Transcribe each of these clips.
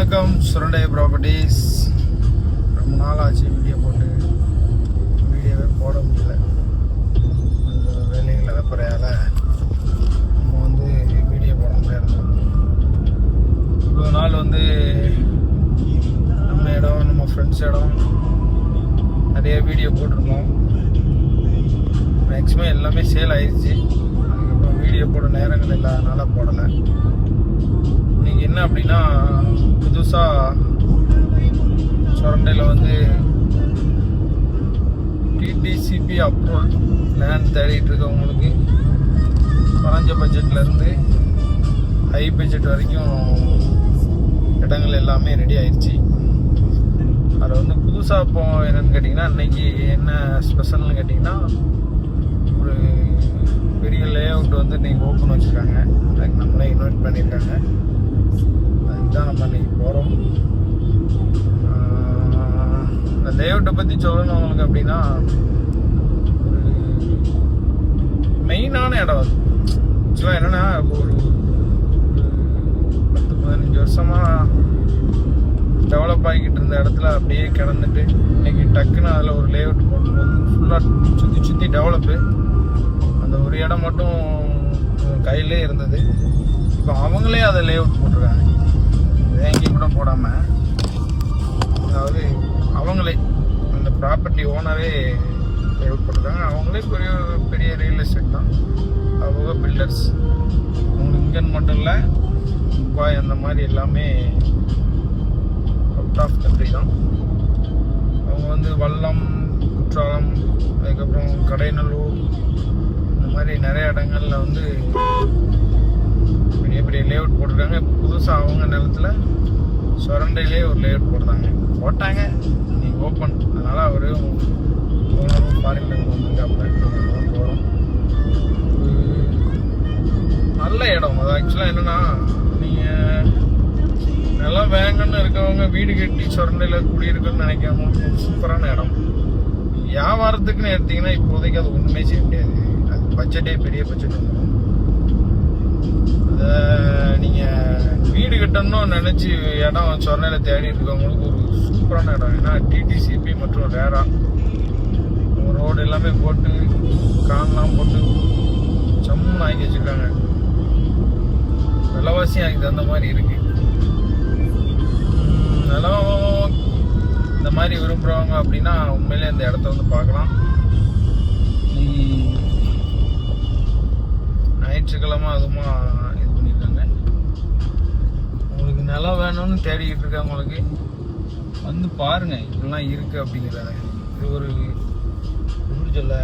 வணக்கம். சுரண்டை ப்ராப்பர்ட்டிஸ். ரொம்ப நாள் ஆச்சு வீடியோவே போட முடியல. வேலைகளில் வெப்பறையால் நம்ம வீடியோ போட முடியாது. இவ்வளோ நாள் நம்ம இடம், நம்ம ஃப்ரெண்ட்ஸ் இடம் நிறைய வீடியோ போட்டிருந்தோம். மேக்ஸிமம் எல்லாமே சேல் ஆயிடுச்சு. அதுக்கப்புறம் வீடியோ போட நேரங்கள் இல்லாதனால போடலை. இன்னைக்கு என்ன அப்படின்னா, புதுசாக சுரண்டையில் டிடிசிபி அப்ரூவல் லேண்ட் தேடிட்டு இருக்கவங்களுக்கு குறைஞ்ச பட்ஜெட்லேருந்து ஹை பட்ஜெட் வரைக்கும் இடங்கள் எல்லாமே ரெடி ஆயிடுச்சு. அது புதுசாக இப்போ என்னன்னு கேட்டிங்கன்னா, இன்னைக்கு என்ன ஸ்பெஷல்னு கேட்டிங்கன்னா, ஒரு பெரிய லே அவுட் இன்னைக்கு ஓப்பன் வச்சுருக்காங்க. அதுக்கு நம்மளே இன்வைட் பண்ணியிருக்காங்க. அதுதான் நம்ம இன்னைக்கு போகிறோம். இந்த லே அவுட்டை பற்றி சொல்லணும் உங்களுக்கு அப்படின்னா, ஒரு மெயினான இடம் அது. ஆக்சுவலாக என்னென்னா, ஒரு 10-15 வருஷமாக டெவலப் ஆகிக்கிட்டு இருந்த இடத்துல அப்படியே கிடந்துட்டு இன்னைக்கு டக்குன்னு அதில் ஒரு லே அவுட் போட்டும்போது ஃபுல்லாக சுற்றி டெவலப்பு. அந்த ஒரு இடம் மட்டும் கையிலே இருந்தது. இப்போ அவங்களே அதை லே அவுட் போட்டிருக்காங்க. எங்கேயும் கூட போடாமல், அதாவது அவங்களே அந்த ப்ராப்பர்ட்டி ஓனரே லே அவுட் போட்டிருக்காங்க. அவங்களே பெரிய ரியல் எஸ்டேட் தான். அவங்க பில்டர்ஸ். அவங்களுக்கு இங்கன்னு மட்டும் இல்லை, துபாய் அந்த மாதிரி எல்லாமே அவுட் ஆஃப் கண்ட்ரி தான். அவங்க வல்லம், குற்றாலம், அதுக்கப்புறம் கடைநல்லூர், இந்த மாதிரி நிறைய இடங்கள்ல பெரிய பெரிய லே அவுட் போட்டிருக்காங்க. புதுசாக அவங்க நிலத்துல சுரண்டையிலே ஒரு லே அவுட் போட்டாங்க. நீங்கள் ஓப்பன். அதனால் அவர் ஃபாரின்லேருந்து வந்திருக்காப்புல. போகிறோம். நல்ல இடம் அது. ஆக்சுவலாக என்னென்னா, நீங்கள் நிலம் வேங்கன்னு இருக்கவங்க வீடு கட்டி சுரண்டையில் குடியிருக்குன்னு நினைக்கிறவங்களுக்கு ஒரு சூப்பரான இடம். வியாபாரத்துக்குன்னு எடுத்தீங்கன்னா இப்போதைக்கு அது ஒன்றுமே செய்ய முடியாது. அது பட்ஜெட்டே பெரிய பட்ஜெட் வந்துடும். அதை நீங்கள் வீடு கட்டணும்னு நினச்சி இடம் சொர்ணையில் தேடி இருக்கவங்களுக்கு ஒரு சூப்பரான இடம். ஏன்னா டிடிசிபி மற்றும் ரேரா ரோடு எல்லாமே போட்டு கான்லாம் போட்டு சம்முன்னு ஆக்கி வச்சுருக்காங்க. விலைவாசியும் அதுக்கு தகுந்த மாதிரி இருக்கு. நிலம் இந்த மாதிரி விரும்புகிறவங்க அப்படின்னா உண்மையிலே இந்த இடத்த பார்க்கலாம். ஞாயிற்றுக்கிழமை அதுமா இது பண்ணியிருக்காங்க. உங்களுக்கு நிலம் வேணும்னு தேடிக்கிட்டு இருக்கவங்களுக்கு பாருங்க, இப்படிலாம் இருக்கு அப்படிங்கிறத. இது ஒரு எப்படி சொல்ல,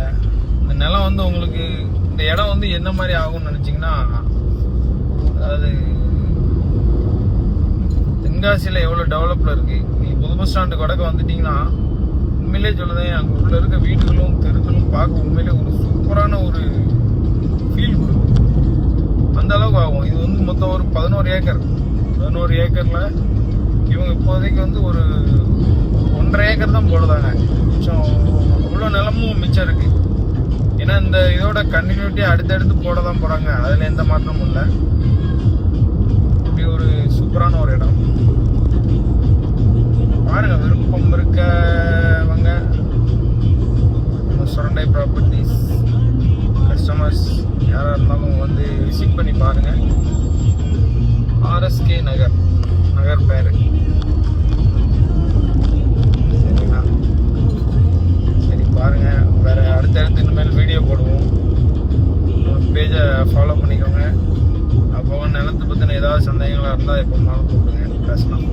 இந்த நிலம் உங்களுக்கு இந்த இடம் என்ன மாதிரி ஆகும்னு நினைச்சிங்கன்னா, அதாவது தென்காசியில் எவ்வளோ டெவலப்ல இருக்கு. நீங்கள் புது பஸ் ஸ்டாண்டுக்கு வடக்க வந்துட்டீங்கன்னா உண்மையிலே சொல்லுதேன், அங்கே உள்ள இருக்க வீடுகளும் தெருக்களும் பார்க்க உண்மையிலே ஒரு சூப்பரான ஒரு ஃபீல் கொடுக்கும். அந்த அளவுக்கு ஆகும். இது மொத்தம் ஒரு 11 ஏக்கர். 11 ஏக்கர்ல இவங்க இப்போதைக்கு ஒரு 1.5 ஏக்கர் தான் போடுதாங்க. மிச்சம் அவ்வளோ நிலமும் மிச்சம் இருக்கு. ஏன்னா இந்த இதோட கண்டினியூட்டி அடுத்தடுத்து போட தான் போறாங்க. அதுல எந்த மாற்றமும் இல்லை. இப்படி ஒரு சூப்பரான ஒரு இடம். பாருங்க, விருப்பம் இருக்கவங்க நம்ம சுரண்டை ப்ராப்பர்ட்டிஸ் கஸ்டமர்ஸ் யாராக இருந்தாலும் விசிட் பண்ணி பாருங்க. RSK நகர் பேரு. சரிங்களா? சரி, பாருங்க. வேற அடுத்தடுத்து இனிமேல் வீடியோ போடுவோம். பேஜை ஃபாலோ பண்ணிக்கோங்க. அப்போ நிலத்தை பற்றின ஏதாவது சந்தேகங்களாக இருந்தால் எப்போனாலும் கூப்பிடுங்க, பேசலாம்.